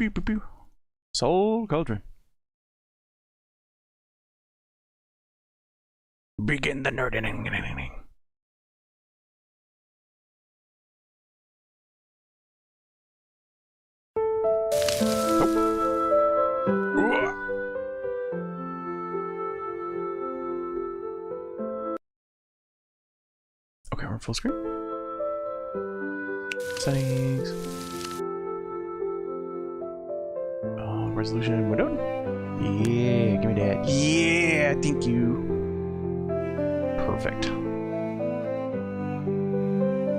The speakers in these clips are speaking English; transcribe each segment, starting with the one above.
pew, pew, pew. Soul Cauldron. Begin the nerding. Okay, we're full screen. Settings. Resolution window. Yeah, give me that. Yeah, thank you. Perfect.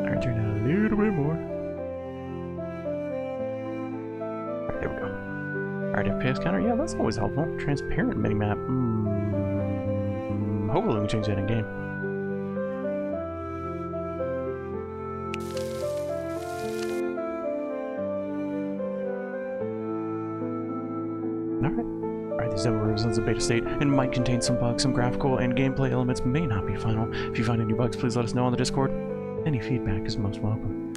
Alright, turn down a little bit more. Alright, there we go. Alright, FPS counter. Yeah, that's always helpful. Transparent minimap. Hopefully we can change that in game. Alright, these demo represents a beta state and might contain some bugs, some graphical and gameplay elements may not be final. If you find any bugs, please let us know on the Discord. Any feedback is most welcome.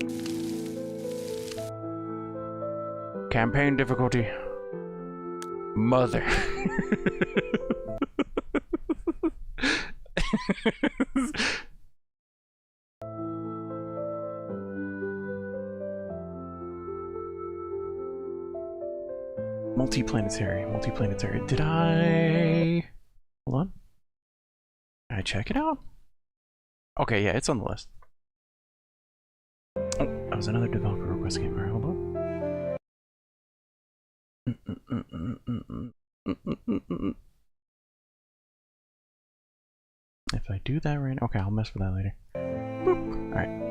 Campaign difficulty. Mother. Multiplanetary. Did I... Hold on. Did I check it out? Okay, yeah, it's on the list. Oh, that was another developer request game. Alright, hold on. If I do that right now... Okay, I'll mess with that later. Boop. Alright.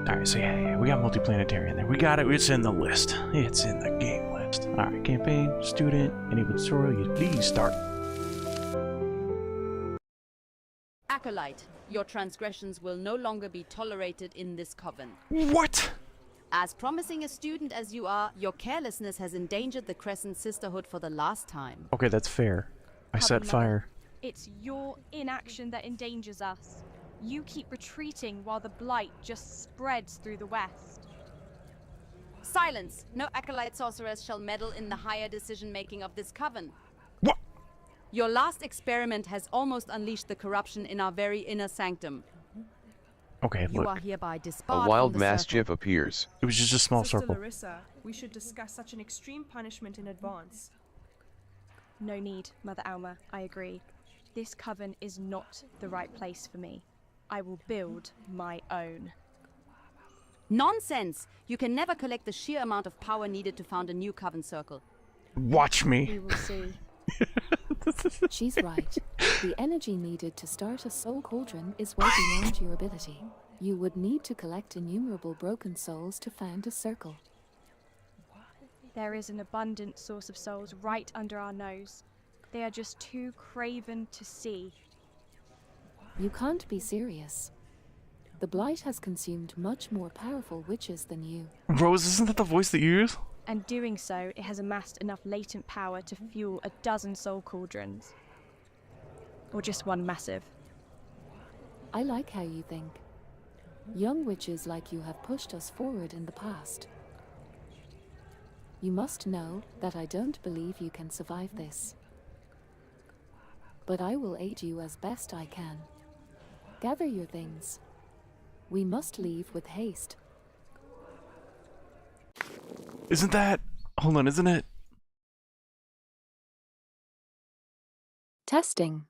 Alright, so yeah, we got multiplanetary in there. We got it, it's in the list. It's in the game list. Alright, campaign, student, enable tutorial, please start. Acolyte, your transgressions will no longer be tolerated in this coven. What? As promising a student as you are, your carelessness has endangered the Crescent Sisterhood for the last time. Okay, that's fair. I set fire. It's your inaction that endangers us. You keep retreating while the blight just spreads through the west. Silence! No acolyte sorceress shall meddle in the higher decision-making of this coven. What? Your last experiment has almost unleashed the corruption in our very inner sanctum. Okay, You look. are hereby disbarred A wild from the mischief circle. appears. It was just a small Sister circle. Larissa, we should discuss such an extreme punishment in advance. No need, Mother Alma, I agree. This coven is not the right place for me. I will build my own. Nonsense! You can never collect the sheer amount of power needed to found a new coven circle. Watch We me. will see. She's right. The energy needed to start a soul cauldron is way beyond your ability. You would need to collect innumerable broken souls to found a circle. There is an abundant source of souls right under our nose. They are just too craven to see. You can't be serious. The Blight has consumed much more powerful witches than you. Rose, isn't that the voice that you use? And doing so, it has amassed enough latent power to fuel a dozen soul cauldrons. Or just one massive. I like how you think. Young witches like you have pushed us forward in the past. You must know that I don't believe you can survive this. But I will aid you as best I can. Gather your things. We must leave with haste. Isn't that... Hold on, isn't it? Testing.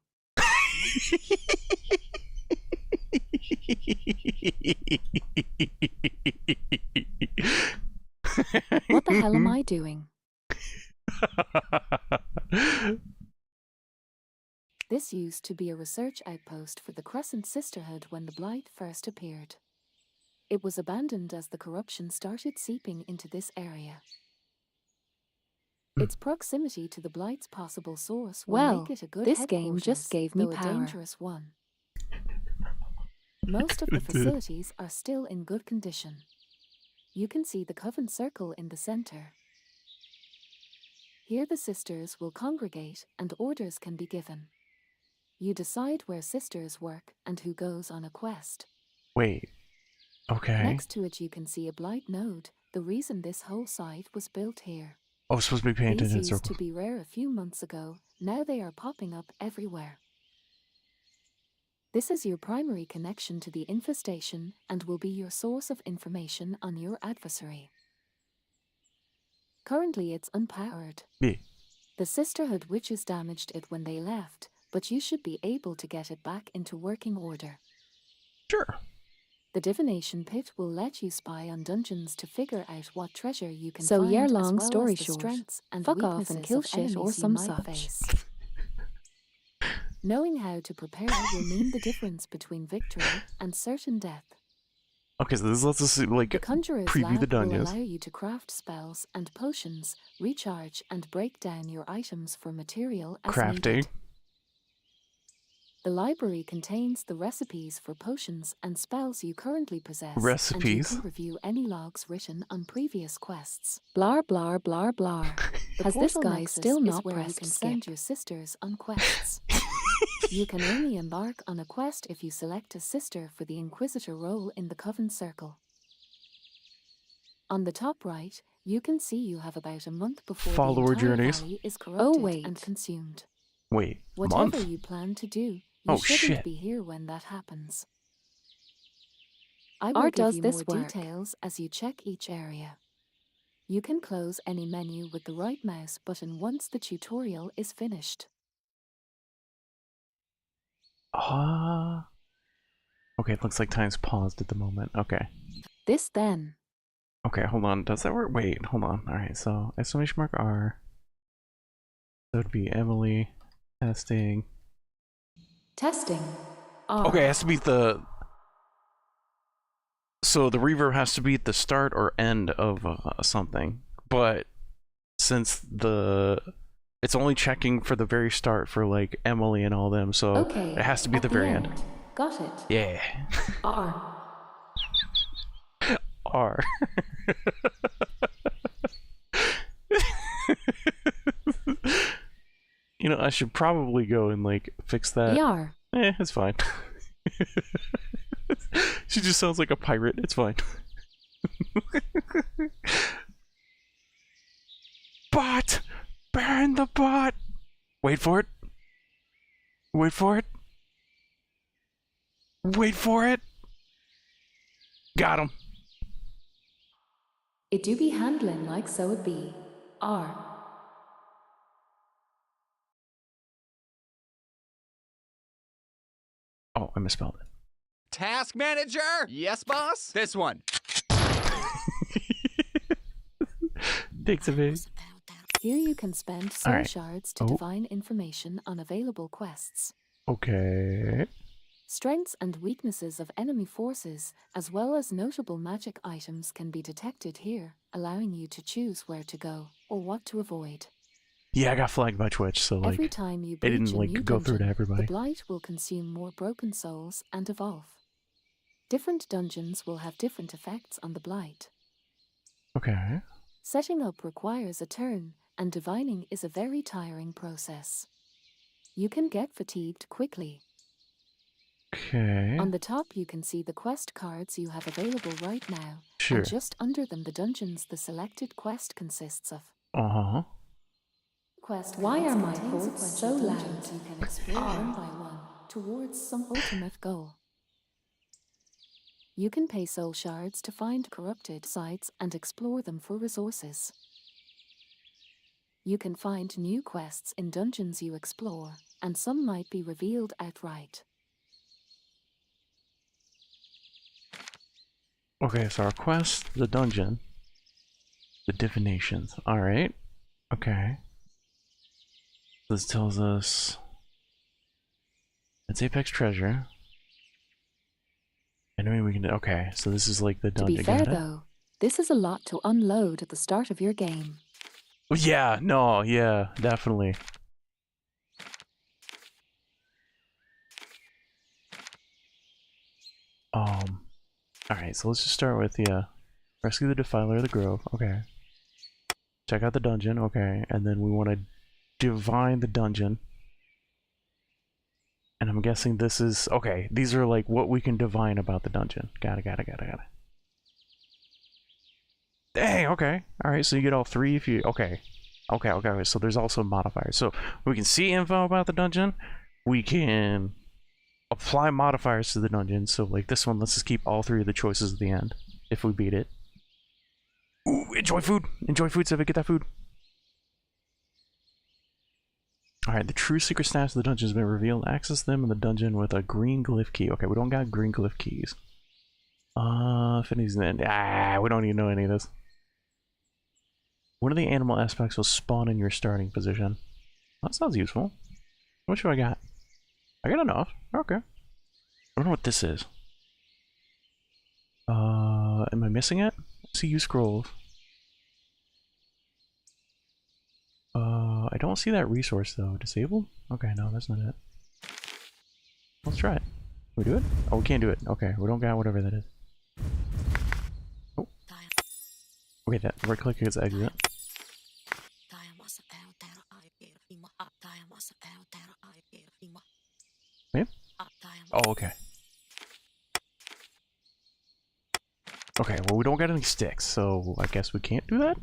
What the hell am I doing? This used to be a research outpost for the Crescent Sisterhood when the Blight first appeared. It was abandoned as the corruption started seeping into this area. Its proximity to the Blight's possible source will make it a good this game just gave me though power. a dangerous one. Most of the facilities are still in good condition. You can see the Coven Circle in the center. Here the sisters will congregate and orders can be given. You decide where sisters work and who goes on a quest. Wait. Okay. Next to it you can see a blight node, the reason this whole site was built here. Oh, I'm supposed to be paying These attention. used to be rare a few months ago, now they are popping up everywhere. This is your primary connection to the infestation and will be your source of information on your adversary. Currently it's unpowered. Yeah. The Sisterhood witches damaged it when they left, but you should be able to get it back into working order. Sure. The divination pit will let you spy on dungeons to figure out what treasure you can So find, year as long well story as the short, strengths and fuck off weaknesses and kill of shit or enemies you some might such. face. Knowing how to prepare will mean the difference between victory and certain death. Okay, so this lets us like The Conjurer's preview Lab the dungeons. will allow you to craft spells and potions, recharge and break down your items for material as Crafting. needed. The library contains the recipes for potions and spells you currently possess. Recipes? And you can review any logs written on previous quests. Blar blar blar blar. The Has this Portal guy Nexus still is not where you pressed can skip? send your sisters on quests. You can only embark on a quest if you select a sister for the Inquisitor role in the Coven Circle. On the top right, you can see you have about a month before Follower the entire journeys. valley is corrupted wait. and consumed. Wait, Whatever month? you plan to do, you Oh, shouldn't shit. be here when that happens. I will Art give does you this more work. details as you check each area. You can close any menu with the right mouse button once the tutorial is finished. Okay, it looks like time's paused at the moment. Okay. This then. Okay, hold on. Does that work? Wait, hold on. Alright, so exclamation mark R. That would be Emily. Testing. Testing. R. Okay, it has to be the... So the reverb has to be at the start or end of something. But since it's only checking for the very start for like Emily and all them, so Okay. it has to be at the very end. Got it. Yeah. R. R. You know, I should probably go and like fix that. Yar. It's fine. She just sounds like a pirate. It's fine. Bot! Burn the bot! Wait for it. Wait for it. Wait for it. Got him. It do be handling like so it be. R. Oh, I misspelled it. Task manager? Yes, boss? This one. Thanks, Avi. Here you can spend soul Alright. shards to Oh. divine information on available quests. Okay. Strengths and weaknesses of enemy forces, as well as notable magic items, can be detected here, allowing you to choose where to go or what to avoid. Yeah, I got flagged by Twitch, so like Every time you it breach didn't a like new go through to dungeon, everybody. the blight will consume more broken souls and evolve. Different dungeons will have different effects on the blight. Okay. Setting up requires a turn, and divining is a very tiring process. You can get fatigued quickly. Okay. On the top you can see the quest cards you have available right now, Sure. and just under them the dungeons the selected quest consists of. Uh-huh. Quest Why cards are my contain quotes sequential so dungeons loud? you can explore one by one towards some ultimate goal. You can pay soul shards to find corrupted sites and explore them for resources. You can find new quests in dungeons you explore, and some might be revealed outright. Okay, so our quest, the dungeon, the divinations. Alright. Okay. This tells us it's Apex Treasure. And I mean we can okay, so this is like the To dungeon. be fair Got it? though, this is a lot to unload at the start of your game. Yeah, no, yeah, definitely. Alright, so let's just start with rescue the Defiler of the Grove, okay. Check out the dungeon, okay, and then we want to divine the dungeon. And I'm guessing this is... Okay, these are like what we can divine about the dungeon. Got it. Dang, okay. Alright, so you get all 3 if you... Okay. So there's also modifiers. So we can see info about the dungeon. We can apply modifiers to the dungeon. So like this one, let's just keep all 3 of the choices at the end if we beat it. Ooh, enjoy food! Enjoy food, Civic, get that food. Alright, the true secret status of the dungeon has been revealed. Access them in the dungeon with a green glyph key. Okay, we don't got green glyph keys. Finney's in. We don't even know any of this. One of the animal aspects will spawn in your starting position. That sounds useful. What should I got? I got enough. Okay. I wonder what this is. Am I missing it? See you scrolls. I don't see that resource though. Disabled? Okay, no, that's not it. Let's try it. Can we do it? Oh, we can't do it. Okay, we don't got whatever that is. Oh. Okay, that right click is exit. Yeah? Oh, okay. Okay, well we don't got any sticks, so I guess we can't do that?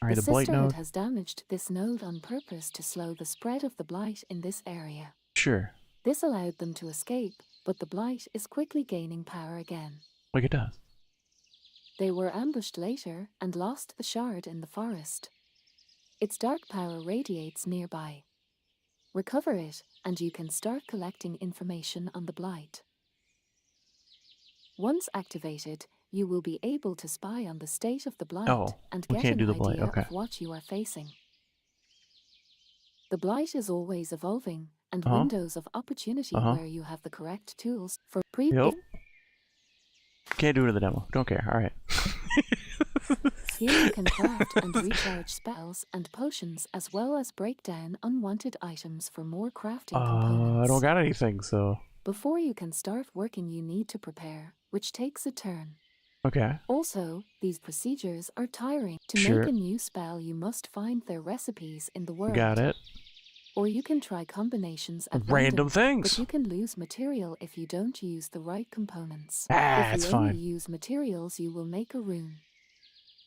Alright, the blight Sisterhood node. has damaged this node on purpose to slow the spread of the blight in this area. Sure. This allowed them to escape, but the blight is quickly gaining power again. Like it does. They were ambushed later and lost the shard in the forest. Its dark power radiates nearby. Recover it, and you can start collecting information on the blight. Once activated, you will be able to spy on the state of the blight and we get can't an do the idea blight, okay. of what you are facing. The blight is always evolving, and Uh-huh. windows of opportunity Uh-huh. where you have the correct tools for pre- Yep. Can't do it in the demo. Don't care. Alright. Here you can craft and recharge spells and potions, as well as break down unwanted items for more crafting components. I don't got anything, so... Before you can start working, you need to prepare, which takes a turn. Okay. Also, these procedures are tiring. To Sure. make a new spell, you must find their recipes in the world. Got it. Or you can try combinations at Random but things! you can lose material if you don't use the right components. Ah, if it's you only fine. use materials, you will make a rune.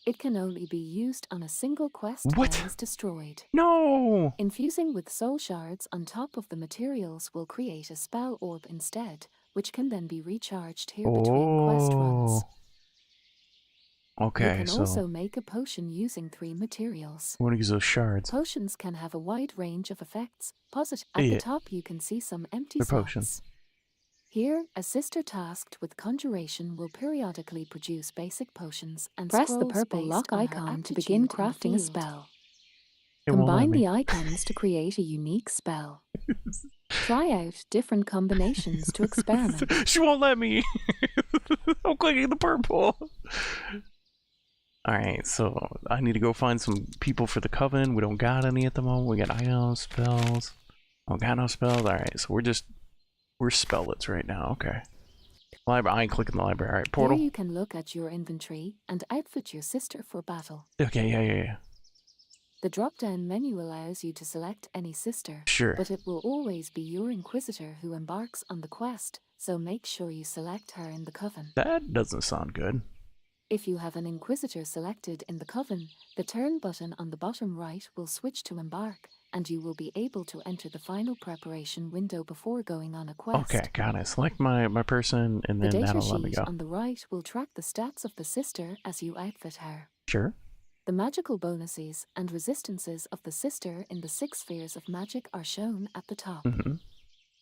It can only be used on a single quest What? and is destroyed. No! Infusing with soul shards on top of the materials will create a spell orb instead, which can then be recharged here between quest runs. Okay, you can so... also make a potion using 3 materials. we want to use those shards. Potions can have a wide range of effects. Positive. At Yeah. the top you can see some empty They're slots. potions. Here, a sister tasked with conjuration will periodically produce basic potions and Press the scrolls purple based lock on her icon to begin aptitude in the crafting a field. spell. It won't let Combine me. the icons to create a unique spell. Try out different combinations to experiment. She won't let me! I'm clicking the purple! Alright, so I need to go find some people for the coven. We don't got any at the moment. We got items, spells. Don't got no spells. Alright, so we're spelllets right now. Okay. Library. I ain't clicking the library. Alright, portal. Here you can look at your inventory and outfit your sister for battle. Okay, yeah. The drop-down menu allows you to select any sister, Sure. but it will always be your inquisitor who embarks on the quest, so make sure you select her in the coven. That doesn't sound good. If you have an inquisitor selected in the coven, the turn button on the bottom right will switch to embark, and you will be able to enter the final preparation window before going on a quest. Okay, got it. Select my person, and The then data that'll let me sheet go. on the right will track the stats of the sister as you outfit her. Sure. The magical bonuses and resistances of the sister in the 6 spheres of magic are shown at the top. Mm-hmm.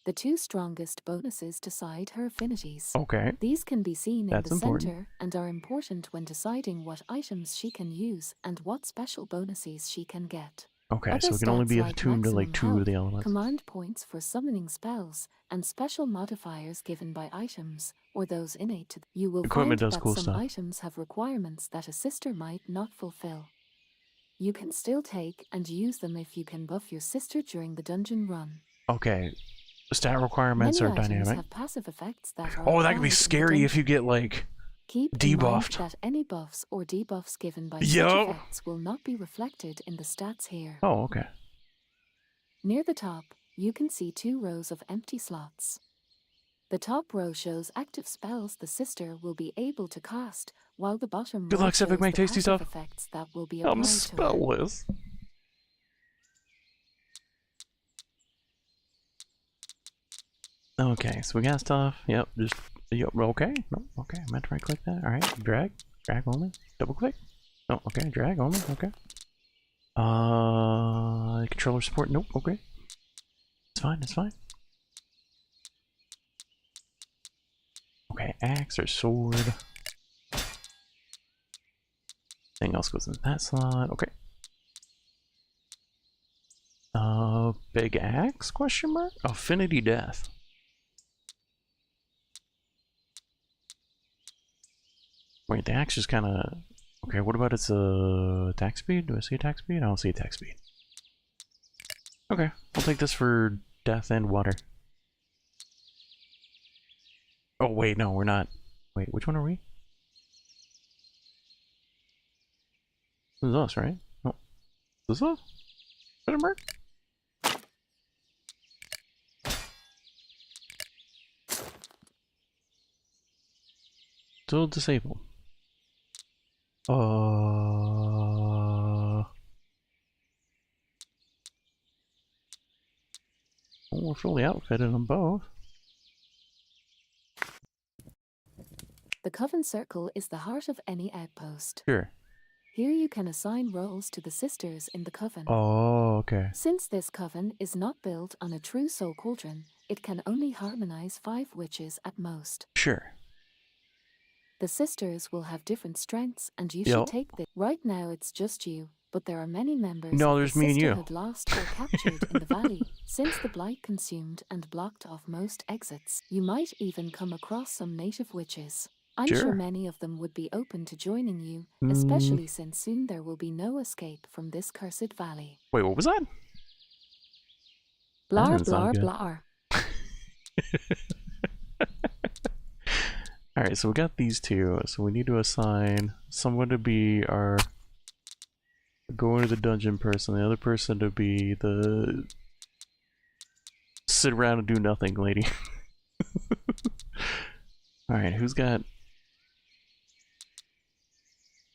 The 2 strongest bonuses decide her affinities. Okay. These can be seen That's in the important. center and are important when deciding what items she can use and what special bonuses she can get. Okay, Other so we can only be stats like attuned to like maximum 2 of the health, elements. command points for summoning spells, and special modifiers given by items, or those innate to them. You will Equipment find does that cool some stuff. items have requirements that a sister might not fulfill. You can still take and use them if you can buff your sister during the dungeon run. Okay. Stat requirements Many are items dynamic. have passive effects that are Oh, that could be applied in the scary if you dungeon. get like Keep in debuffed. mind that any buffs or debuffs given by Yup. such effects will not be reflected in the stats here. Oh, okay. Near the top, you can see 2 rows of empty slots. The top row shows active spells the sister will be able to cast, while the bottom Good row luck, Civic, shows make the tasty passive stuff. effects that will be I'm applied to her. spellless. Okay, so we got stuff. Yep, just okay. No, okay. I meant to right click that. All right, drag only. Double click. Oh, okay. Drag only. Okay. Controller support. Nope. Okay. It's fine. It's fine. Okay, axe or sword. Thing else goes in that slot. Okay. Big axe? Question mark. Affinity death. Wait, the axe is kind of... Okay, what about its attack speed? Do I see attack speed? I don't see attack speed. Okay, we'll take this for death and water. Oh, wait, no, we're not. Wait, which one are we? This is us, right? Oh, this is us? Better mark? Still disabled. Well, we're fully outfitted on both. The Coven Circle is the heart of any outpost. Sure. Here you can assign roles to the sisters in the Coven. Oh, okay. Since this Coven is not built on a true soul cauldron, it can only harmonize 5 witches at most. Sure. The sisters will have different strengths, and you Yep. should take this. Right now it's just you, but there are many members No, of there's the me and you. sisterhood lost or captured in the valley, since the blight consumed and blocked off most exits. You might even come across some native witches. I'm Sure. sure many of them would be open to joining you, especially since soon there will be no escape from this cursed valley. Wait, what was that? Blar doesn't sound blar good. blar. Alright, so we got these two, so we need to assign someone to be our go into the dungeon person, the other person to be the sit around and do nothing lady. Alright, who's got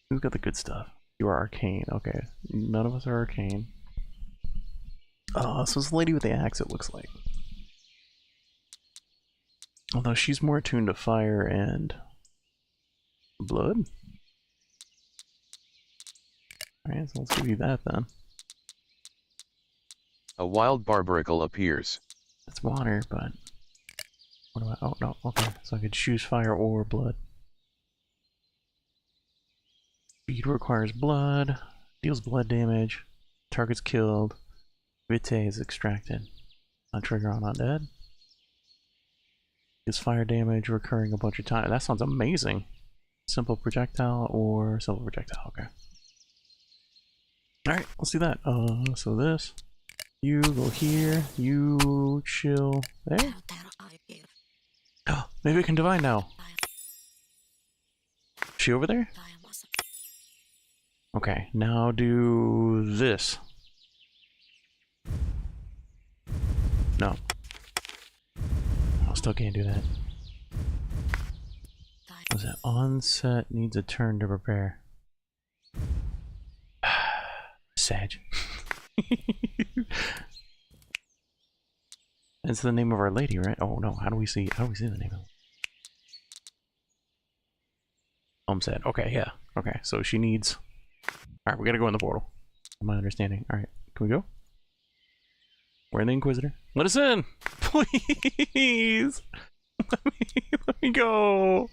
the good stuff? You are arcane, okay. None of us are arcane. So this lady with the axe, it looks like. Although she's more attuned to fire and blood. Alright, so let's give you that then. A wild barbaricle appears. That's water, but... What do I... Oh, no, okay. So I could choose fire or blood. Speed requires blood. Deals blood damage. Target's killed. Vitae is extracted. On trigger on undead. Is fire damage recurring a bunch of times. That sounds amazing. Simple projectile or simple projectile, okay. Alright, let's do that. So this. You go here, you chill there. Oh, maybe I can divine now. Is she over there? Okay, now do this. No. Still can't do that. What's that? Onset needs a turn to prepare. Sag. That's the name of our lady, right? Oh no, how do we see the name of it? Sad. Okay, yeah. Okay, so she needs... Alright, we gotta go in the portal. My understanding. Alright, can we go? We're in the Inquisitor. Let us in! Please! Let me go!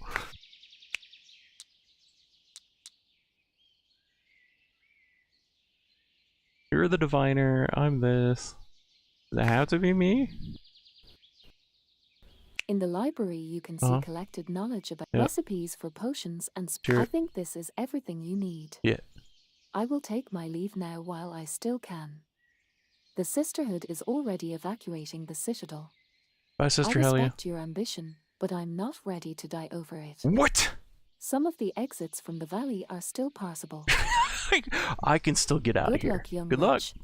You're the diviner, I'm this. Does it have to be me? In the library you can see collected knowledge about recipes for potions and I think this is everything you need. Yeah. I will take my leave now while I still can. The Sisterhood is already evacuating the Citadel. Bye, Sister I Helia. respect your ambition, but I'm not ready to die over it. What? Some of the exits from the valley are still passable. I can still get out of here. Good luck, young Good luck. witch.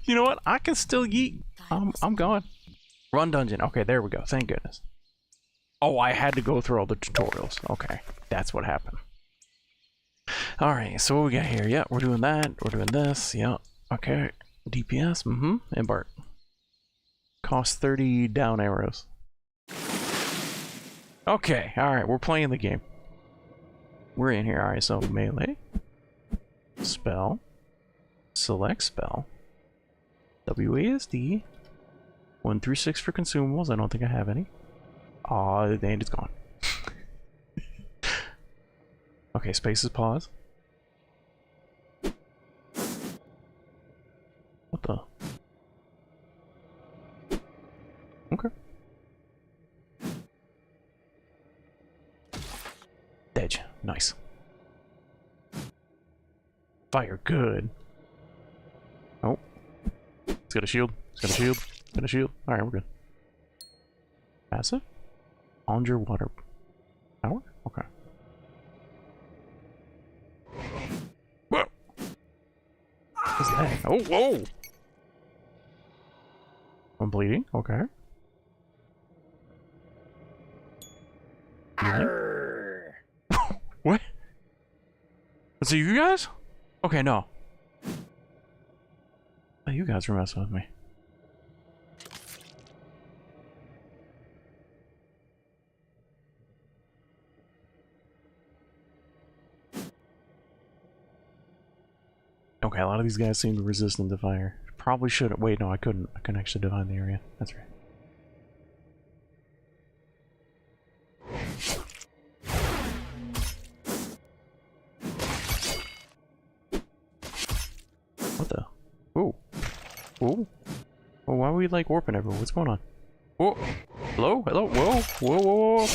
You know what? I can still yeet. I'm going. Run dungeon. Okay, there we go. Thank goodness. Oh, I had to go through all the tutorials. Okay, that's what happened. Alright, so what we got here? Yeah, we're doing that. We're doing this. Yeah. Okay. DPS. Embark. Cost 30 down arrows. Okay, alright, we're playing the game. We're in here. Alright, so melee. Spell. Select spell. WASD. 1 through 6 for consumables. I don't think I have any. Aw, and it's gone. Okay, spaces pause. What the? Okay. Edge. Nice. Fire. Good. Oh. It's got a shield. It's got a shield. It's got a shield. Alright, we're good. Passive? Underwater power? Okay. Whoa! What's that? Oh, whoa! I'm bleeding. Okay. What? Was it you guys? Okay, no. Oh, you guys were messing with me. Okay, a lot of these guys seem resistant to fire. Probably shouldn't. Wait, no, I couldn't. I couldn't actually divine the area. That's right. What the? Ooh. Ooh. Well, why are we like warping everywhere? What's going on? Whoa. Hello? Hello? Whoa. Whoa, whoa, whoa.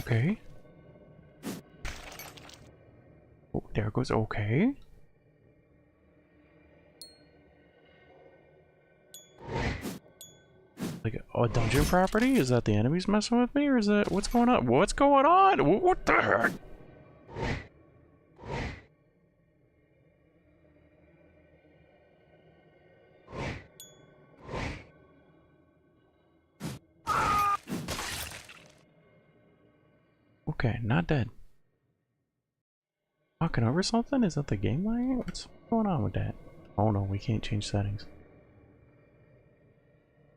Okay. Oh, there it goes. Okay. Like a dungeon property? Is that the enemies messing with me, or is that what's going on? What's going on? What the heck? Okay, not dead. Talking over something? Is that the game lagging? What's going on with that? Oh no, we can't change settings.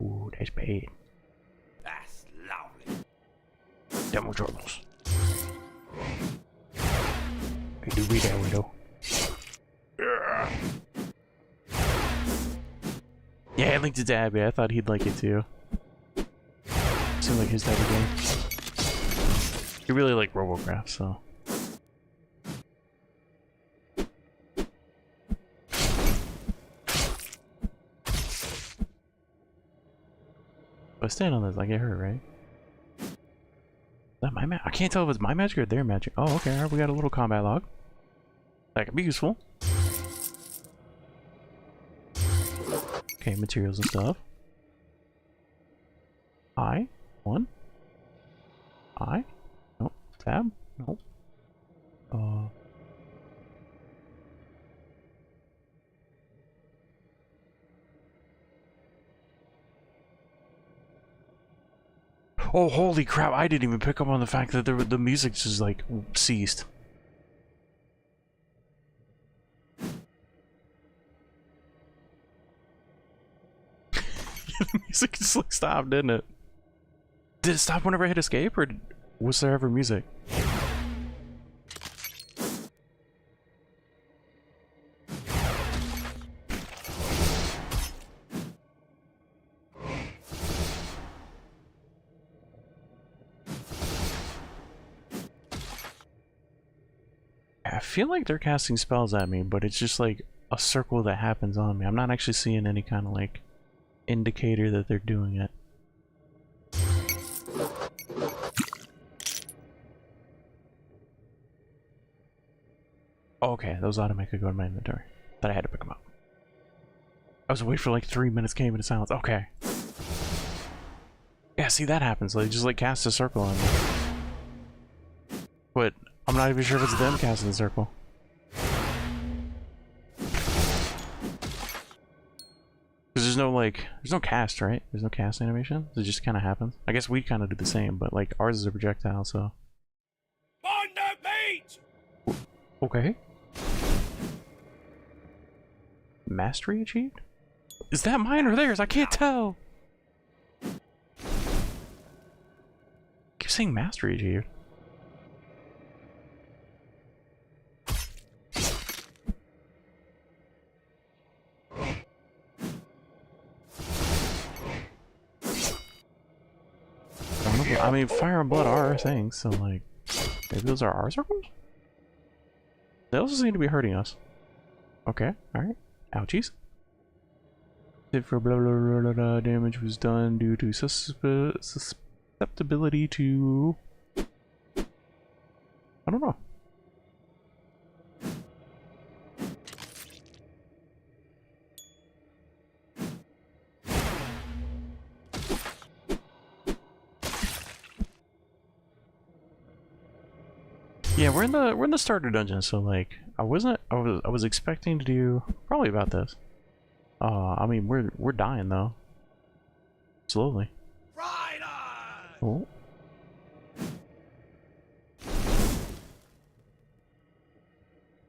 Ooh, that's bad. That's lovely. Demo troubles. Hey, do read that window. Yeah, I linked it to Abby. I thought he'd like it too. Seemed like his type of game. He really liked Robocraft, so. If I stand on this, I get hurt, right? Is that my magic? I can't tell if it's my magic or their magic. Oh, okay. All right, we got a little combat log. That could be useful. Okay, materials and stuff. I. One. I. Nope. Tab. Nope. Oh, holy crap, I didn't even pick up on the fact that the music just, like, ceased. The music just, like, stopped, didn't it? Did it stop whenever I hit escape, or was there ever music? I feel like they're casting spells at me, but it's just like a circle that happens on me. I'm not actually seeing any kind of like indicator that they're doing it. Okay, those automatically go to my inventory. But I had to pick them up. I was away for like 3 minutes, came into silence. Okay. Yeah, see, that happens. They just like cast a circle on me. But I'm not even sure if it's them casting the circle. Because there's no like, there's no cast, right? There's no cast animation. It just kind of happens. I guess we kind of do the same, but like ours is a projectile, so. Find that meat! Okay. Mastery achieved? Is that mine or theirs? I can't tell. Keep saying mastery achieved. I mean, fire and blood are our things, so like, maybe those are our circles? They also seem to be hurting us. Okay, alright. Ouchies. If for blah, blah, blah, blah, blah, damage was done due to susceptibility to... I don't know. Yeah, we're in the starter dungeon, so like I was expecting to do probably about this. I mean we're dying though. Slowly. Right on! Oh.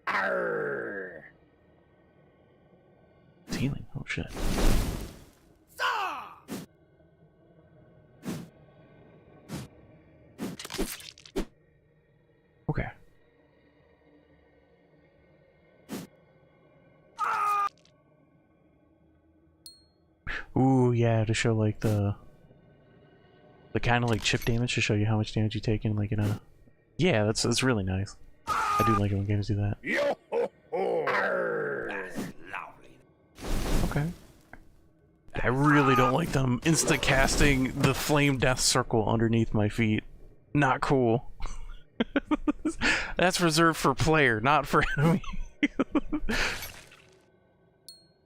Arr! It's healing. Oh shit. Stop! Okay. Ooh, yeah, to show like the kind of like chip damage to show you how much damage you take in like in a. Yeah, that's really nice. I do like it when games do that. Yo ho ho! Arr! That's lovely. Okay. I really don't like them insta casting the flame death circle underneath my feet. Not cool. That's reserved for player, not for enemy.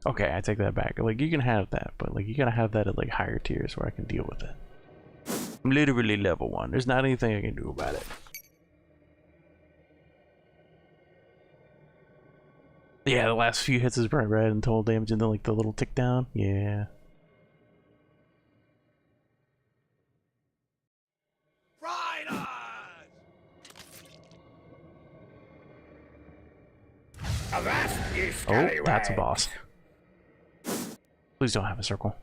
Okay, I take that back. Like, you can have that, but like, you gotta have that at like higher tiers where I can deal with it. I'm literally level 1. There's not anything I can do about it. Yeah, the last few hits is bright red and total damage, and then like the little tick down. Yeah. Right on! Avast, you Oh, that's a scallywags. boss. Please don't have a circle.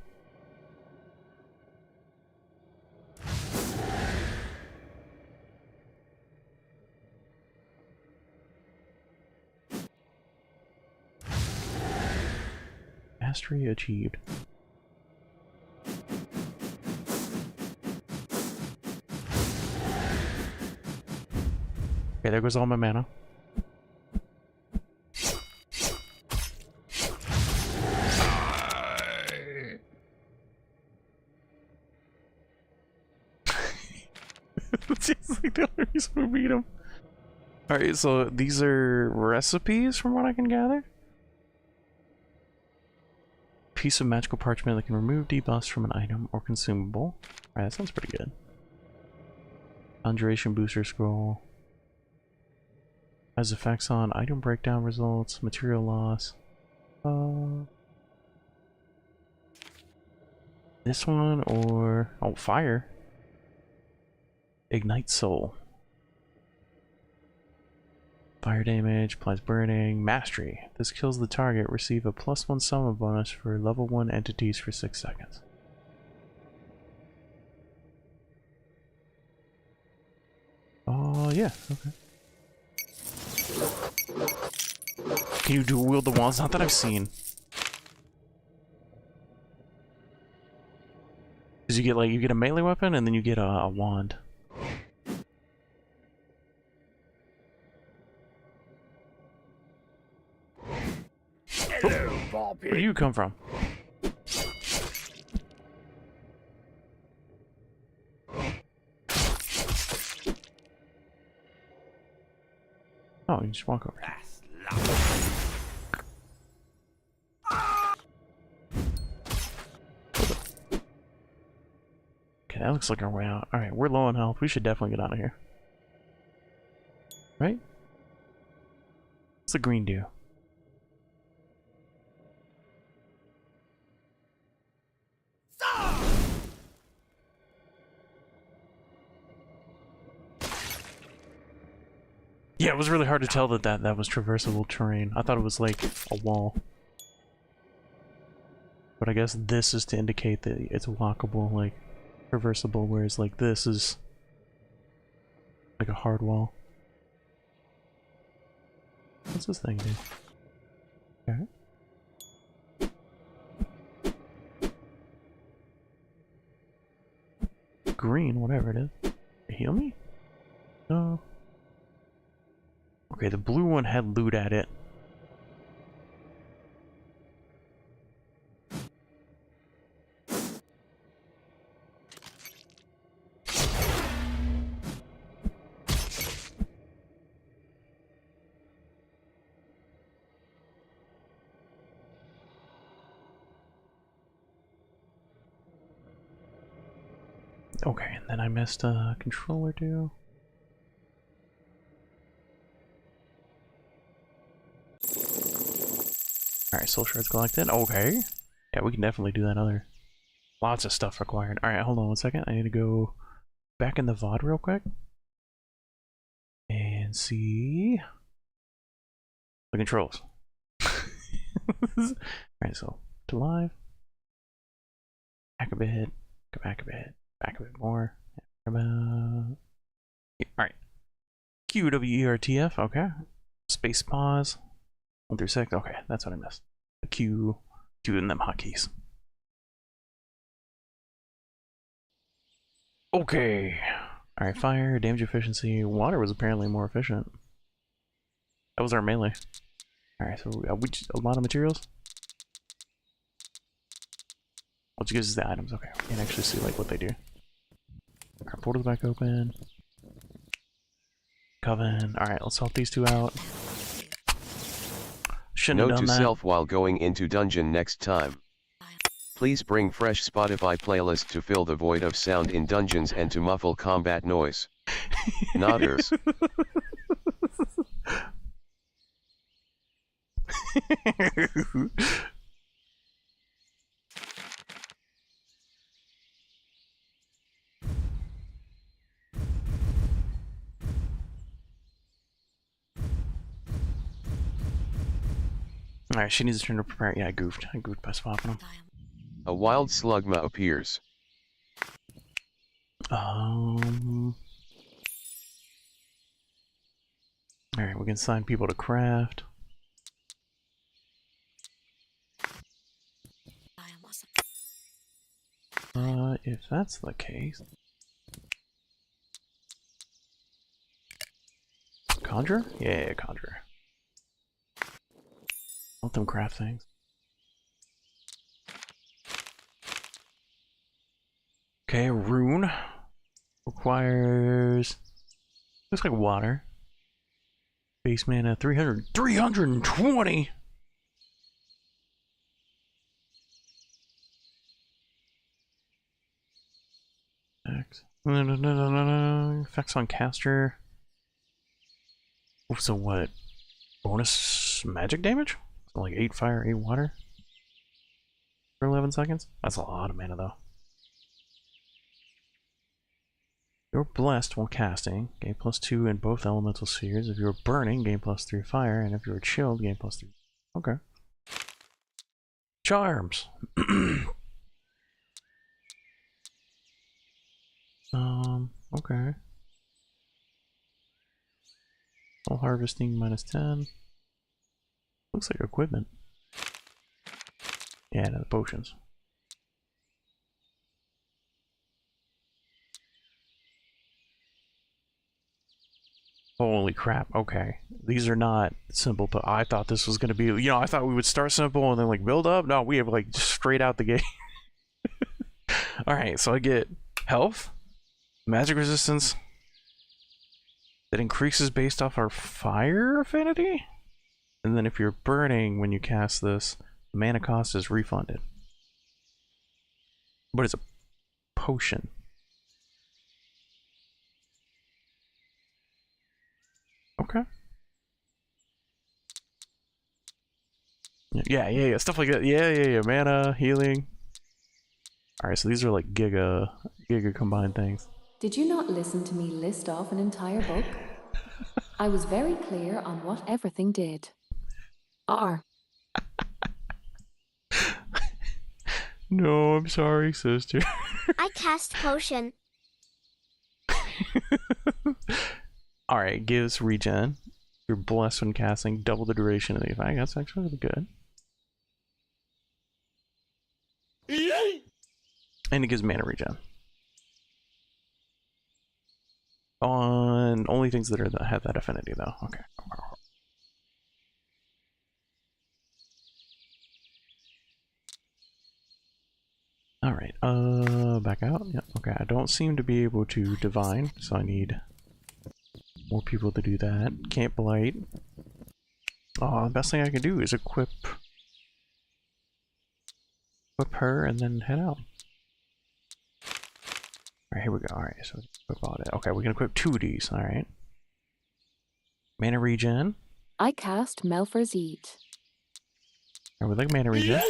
Mastery achieved. Okay, there goes all my mana. It's like the only reason we beat him. Alright, so these are recipes from what I can gather. Piece of magical parchment that can remove debuffs from an item or consumable. Alright, that sounds pretty good. Conjuration booster scroll. Has effects on item breakdown results, material loss. This one or... oh, fire. Ignite soul. Fire damage, applies burning, mastery. This kills the target, receive a +1 summon bonus for level 1 entities for 6 seconds. Oh, yeah, okay. Can you dual wield the wands? Not that I've seen. Because you get like, you get a melee weapon and then you get a wand. Hello, Bobby. Where do you come from? Oh, you just walk over. That's lovely. Okay, that looks like our way out. Alright, we're low on health. We should definitely get out of here. right? What's the green do? Yeah, it was really hard to tell that was traversable terrain. I thought it was like a wall. But I guess this is to indicate that it's walkable, like traversable, whereas like this is like a hard wall. What's this thing do? Okay. Green, whatever it is. Heal me? No. Okay, the blue one had loot at it. Okay, and then I missed a controller too. Alright, soul shards collected. Okay. Yeah, we can definitely do that other. Lots of stuff required. Alright, hold on 1 second. I need to go back in the VOD real quick. And see the controls. Alright, so to live. Back a bit. Go back a bit. Back a bit more. About. Alright. QWERTF, okay. Space pause. 1 through 6. Okay, that's what I missed. The Q and them hotkeys. Okay. Alright, fire, damage efficiency. Water was apparently more efficient. That was our melee. Alright, so we just, a lot of materials. Which gives us the items. Okay, we can actually see like what they do. Alright, portal's back open. Coven. Alright, let's help these two out. Shouldn't Note have done to that. self while going into dungeon next time. Please bring fresh Spotify playlist to fill the void of sound in dungeons and to muffle combat noise. Nodders. Alright, she needs to turn to prepare. Yeah, I goofed. I goofed by swapping them. A wild slugma appears. Alright, we can assign people to craft. If that's the case. Conjure? Yeah, conjure. Let them craft things. Okay, rune requires looks like water. Base mana 320. Effects on caster. So what? Bonus magic damage? So like 8 fire, 8 water for 11 seconds? That's a lot of mana though. You're blessed while casting, gain +2 in both elemental spheres. If you're burning, gain +3 fire, and if you're chilled, gain +3. Okay. Charms. Okay. All harvesting -10. Looks like equipment. Yeah, no, the potions. Holy crap, okay. These are not simple, but I thought this was gonna be, you know, I thought we would start simple and then like build up. No, we have like just straight out the gate. Alright, so I get health, magic resistance that increases based off our fire affinity, and then if you're burning when you cast this, the mana cost is refunded. But it's a potion. Okay. Yeah. Stuff like that. Yeah. Mana, healing. Alright, so these are like giga combined things. Did you not listen to me list off an entire book? I was very clear on what everything did. R. No, I'm sorry, sister. I cast potion. Alright, gives regen. You're blessed when casting, double the duration of the effect. That's actually really good. And it gives mana regen. On only things that have that affinity though. Okay. Alright, back out. Yep, okay. I don't seem to be able to divine, so I need more people to do that. Can't blight. Oh, the best thing I can do is equip her and then head out. Alright, here we go. Alright, so equip all that. Okay, we can equip 2 of these. Alright. Mana regen. I cast Melfer's Eat. I would like mana regen.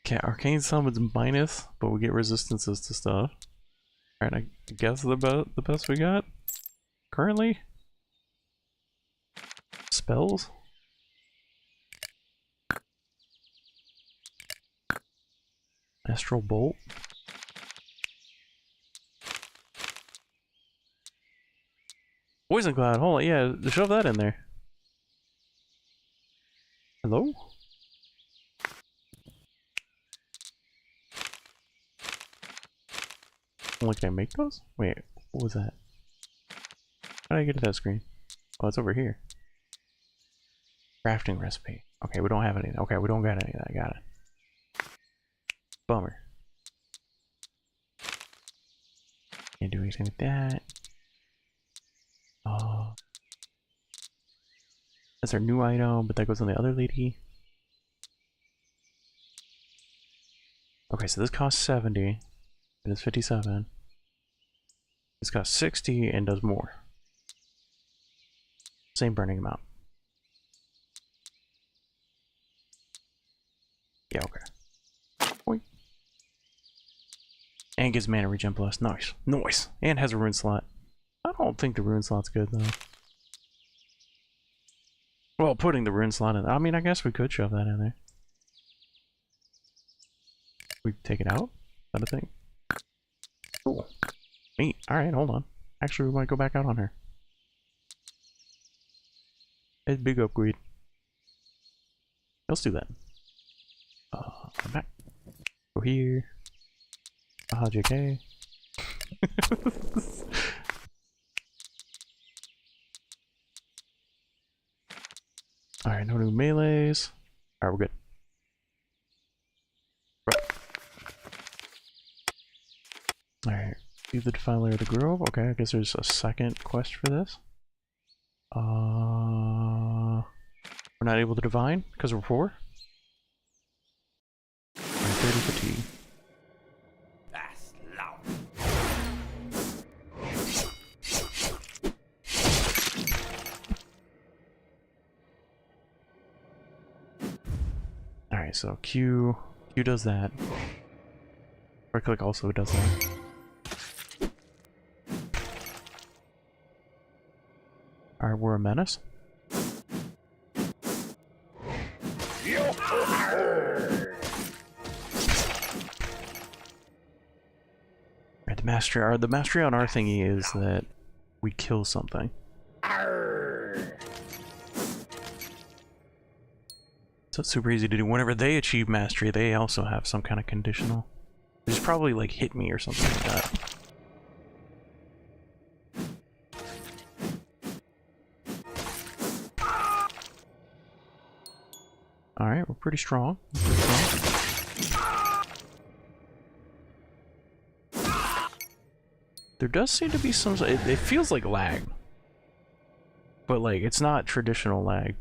Okay, arcane summons minus, but we get resistances to stuff. Alright, I guess the best we got currently. Spells. Astral Bolt. Poison Cloud, hold on, yeah, shove that in there. Hello? Like, can I make those? Wait, what was that? How did I get to that screen? Oh, it's over here. Crafting recipe. Okay, we don't have any. Okay, we don't got any of that. Got it. Bummer. Can't do anything with that. Oh. That's our new item, but that goes on the other lady. Okay, so this costs 70. It is 57. This costs 60 and does more. Same burning amount. Yeah, okay. Boing. And gives mana regen plus. Nice. Nice. And has a rune slot. I don't think the rune slot's good though. Well, putting the rune slot in. I mean, I guess we could shove that in there. We take it out? Is that a thing? Cool. Neat. Alright, hold on. Actually, we might go back out on her. It's big upgrade. Let's do that. Come back. Go here. Aha, JK. Alright, no new melees. Alright, we're good. Alright, do the Defiler of the Grove. Okay, I guess there's a second quest for this. We're not able to divine because we're 4. 30 fatigue. That's loud. Alright, so Q does that. Right click also does that. Alright, we're a menace. Alright, the mastery on our thingy is that we kill something. So it's super easy to do. Whenever they achieve mastery, they also have some kind of conditional. They just probably like hit me or something like that. Alright, we're pretty strong. There does seem to be some... It feels like lag. But like, it's not traditional lag.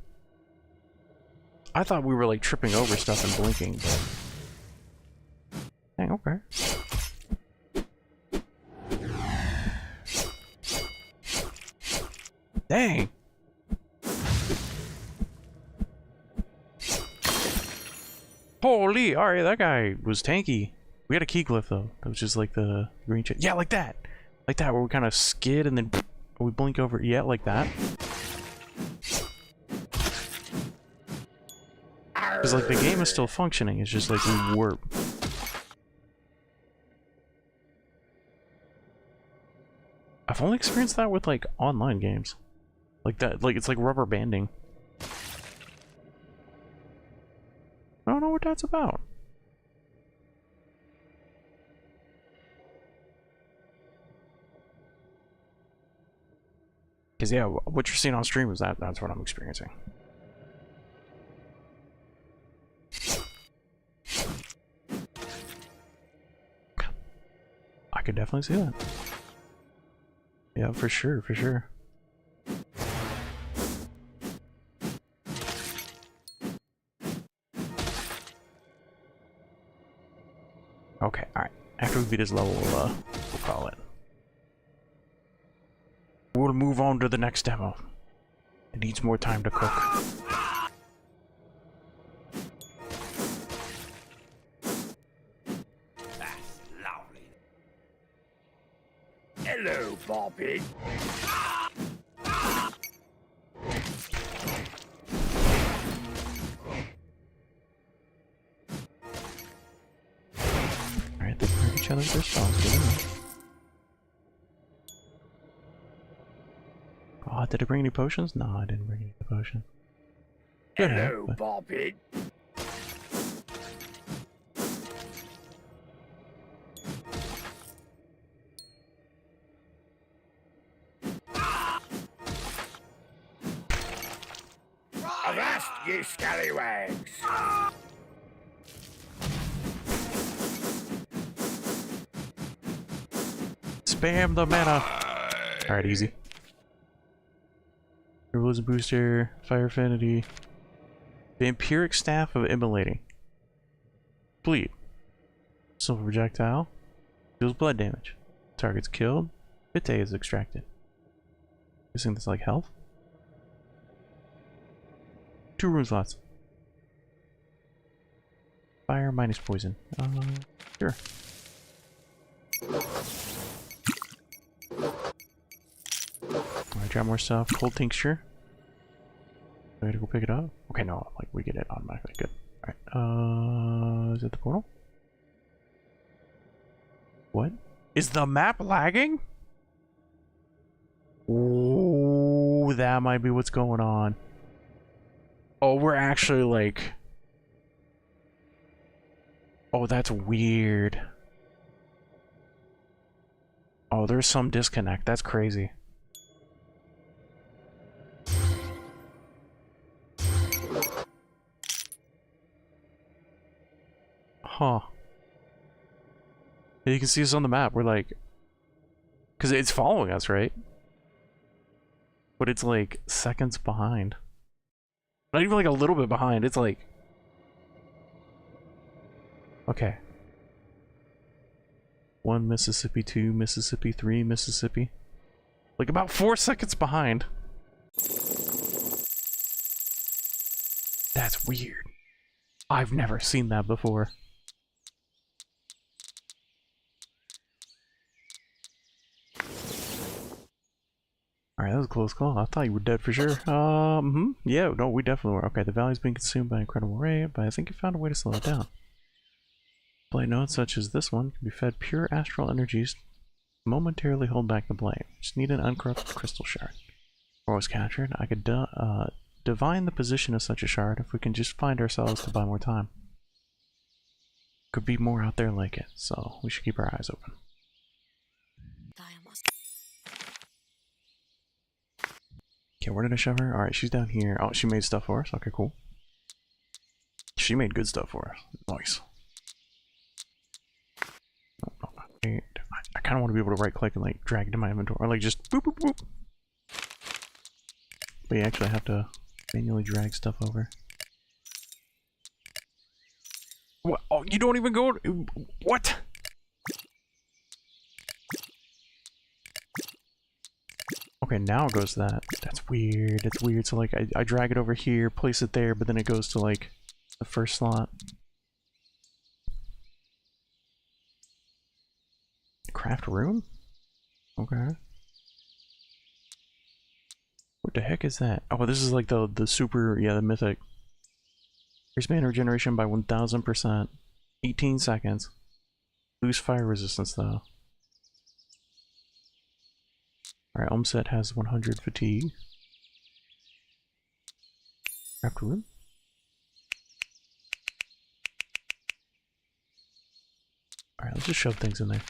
I thought we were like tripping over stuff and blinking, but... Dang, okay. Dang! Holy! Alright, that guy was tanky. We had a key glyph though. That was just like the green chip. Yeah, like that! Like that, where we kind of skid and then we blink over. Yeah, like that. Because like the game is still functioning, it's just like we warp. I've only experienced that with like online games. Like that, like it's like rubber banding. I don't know what that's about. Because yeah, what you're seeing on stream is that's what I'm experiencing. I could definitely see that. Yeah, for sure, for sure. Okay, alright. After we beat this level, we'll call it. We'll move on to the next demo. It needs more time to cook. That's lovely. Hello, Bobby. Alright, they hurt each other's response. Oh, did it bring any potions? No, I didn't bring any potions. Hello, Bobby. Avast, ye scallywags! Spam the mana! Alright, easy. Herbalism booster, fire affinity. Vampiric staff of immolating. Bleed. Silver projectile. Deals blood damage. Target's killed. Vite is extracted. Guessing that's like health. 2 rune slots. Fire minus poison. Sure. Alright, drop more stuff. Cold tincture. I gotta go pick it up. Okay, no, like we get it automatically. Good. Alright, is it the portal? What? Is the map lagging? Oh, that might be what's going on. Oh, we're actually like... Oh, that's weird. Oh, there's some disconnect. That's crazy. Huh. You can see us on the map. We're like... Because it's following us, right? But it's like seconds behind. Not even like a little bit behind. It's like... Okay. 1 Mississippi, 2 Mississippi, 3 Mississippi. Like about 4 seconds behind. That's weird. I've never seen that before. Alright, that was a close call. I thought you were dead for sure. Yeah, no, we definitely were. Okay, the valley's being consumed by an incredible rate, but I think you found a way to slow it down. Blade nodes such as this one can be fed pure astral energies to momentarily hold back the blade. Just need an uncorrupted crystal shard. Or was captured. I could divine the position of such a shard if we can just find ourselves to buy more time. Could be more out there like it, so we should keep our eyes open. Okay, where did I shove her? Alright, she's down here. Oh, she made stuff for us. Okay, cool. She made good stuff for us. Nice. Oh, wait. I kind of want to be able to right click and like drag it to my inventory. Or like just boop boop boop. But you actually have to manually drag stuff over. You don't even go... What? Okay, now it goes to that. That's weird. It's weird. So, like, I drag it over here, place it there, but then it goes to, like, the first slot. Craft room? Okay. What the heck is that? Oh, this is like the super, yeah, the mythic. Increase mana regeneration by 1000%. 18 seconds. Lose fire resistance though. Alright, Set has 100 fatigue. Craft room? Alright, let's just shove things in there.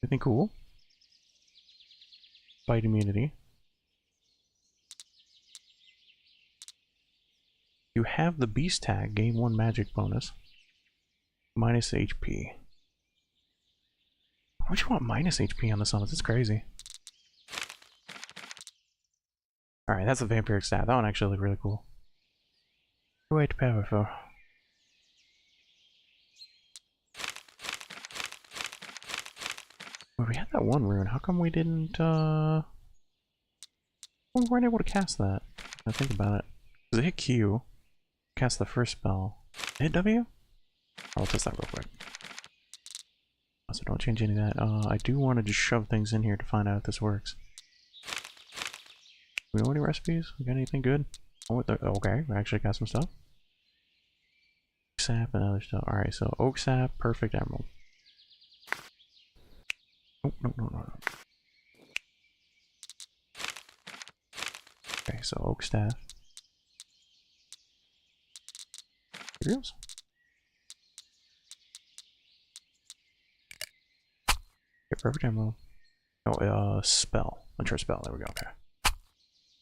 Anything cool? Bite immunity. You have the beast tag, gain 1 magic bonus. Minus HP. Why would you want minus HP on the summons? That's crazy. Alright, that's a vampiric staff. That one actually looked really cool. Way too powerful. Well, we had that one rune. How come we didn't, we weren't able to cast that? I think about it. Because it hit Q. Cast the first spell. Hit W? I'll test that real quick. So don't change any of that. I do want to just shove things in here to find out if this works. We know any recipes? We got anything good? Oh, okay, we actually got some stuff. Oak sap and other stuff. Alright, so oak sap, perfect emerald. Oh, no. Okay, so oak staff. Materials? Okay, perfect emerald. Oh, spell. Uncharted spell, there we go, okay.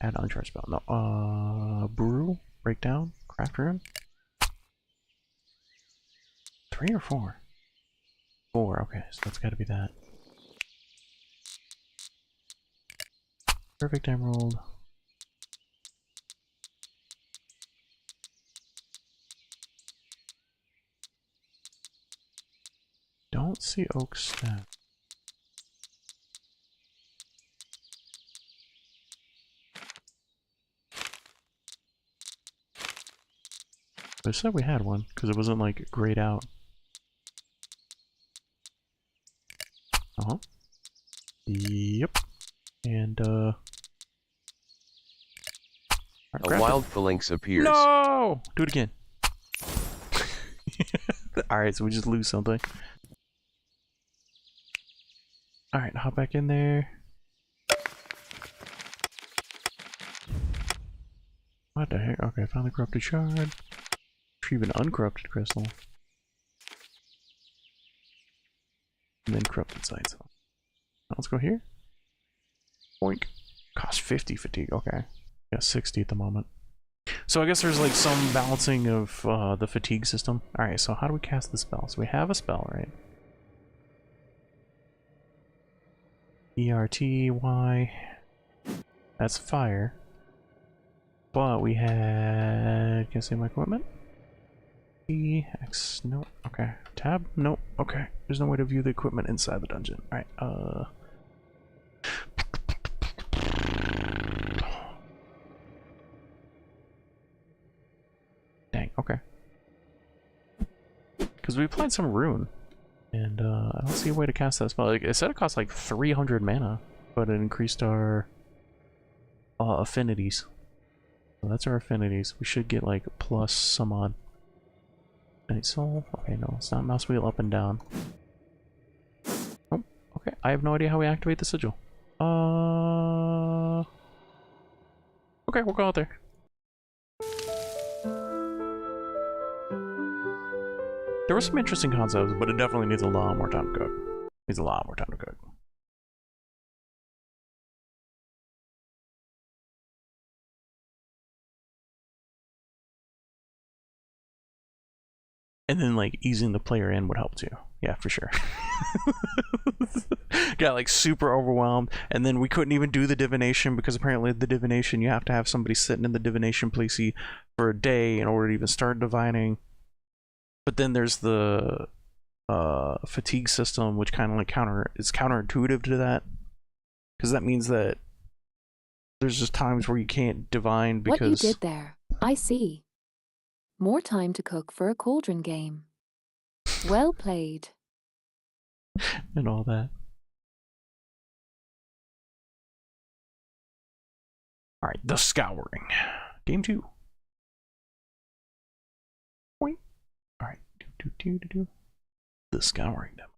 Add uncharted spell. No, brew, breakdown, craft room. 3 or 4? 4, okay, so that's gotta be that. Perfect emerald. Don't see oak staff. But it said we had one, because it wasn't like grayed out. Yep. And a wild phalanx appears. No! Do it again. Alright, so we just lose something. Alright, hop back in there. What the heck? Okay, found the corrupted shard. Retrieve an uncorrupted crystal. And then corrupted sites. Let's go here. Boink. Cost 50 fatigue. Okay. Yeah, 60 at the moment. So I guess there's like some balancing of the fatigue system. Alright, so how do we cast the spell? So we have a spell, right? ERTY. That's fire. But we had... Can I see my equipment? X. Nope. Okay. Tab? Nope. Okay. There's no way to view the equipment inside the dungeon. Alright, Dang, okay. Because we applied some rune. And, I don't see a way to cast that spell. Like, it said it cost like 300 mana, but it increased our affinities. So that's our affinities. We should get like plus some odd. Night soul? Okay, no, it's not mouse wheel up and down. Oh, okay. I have no idea how we activate the sigil. Okay, we'll go out there. There were some interesting concepts, but it definitely needs a lot more time to cook. Needs a lot more time to cook. And then, like, easing the player in would help too. Yeah, for sure. Got, like, super overwhelmed. And then we couldn't even do the divination because apparently the divination, you have to have somebody sitting in the divination placey for a day in order to even start divining. But then there's the fatigue system, which kind of like is counterintuitive to that, because that means that there's just times where you can't divine because What you did there, I see. More time to cook for a Cauldron game. Well played. and all that. All right, the Scouring, game 2. Point. All right, the Scouring demo.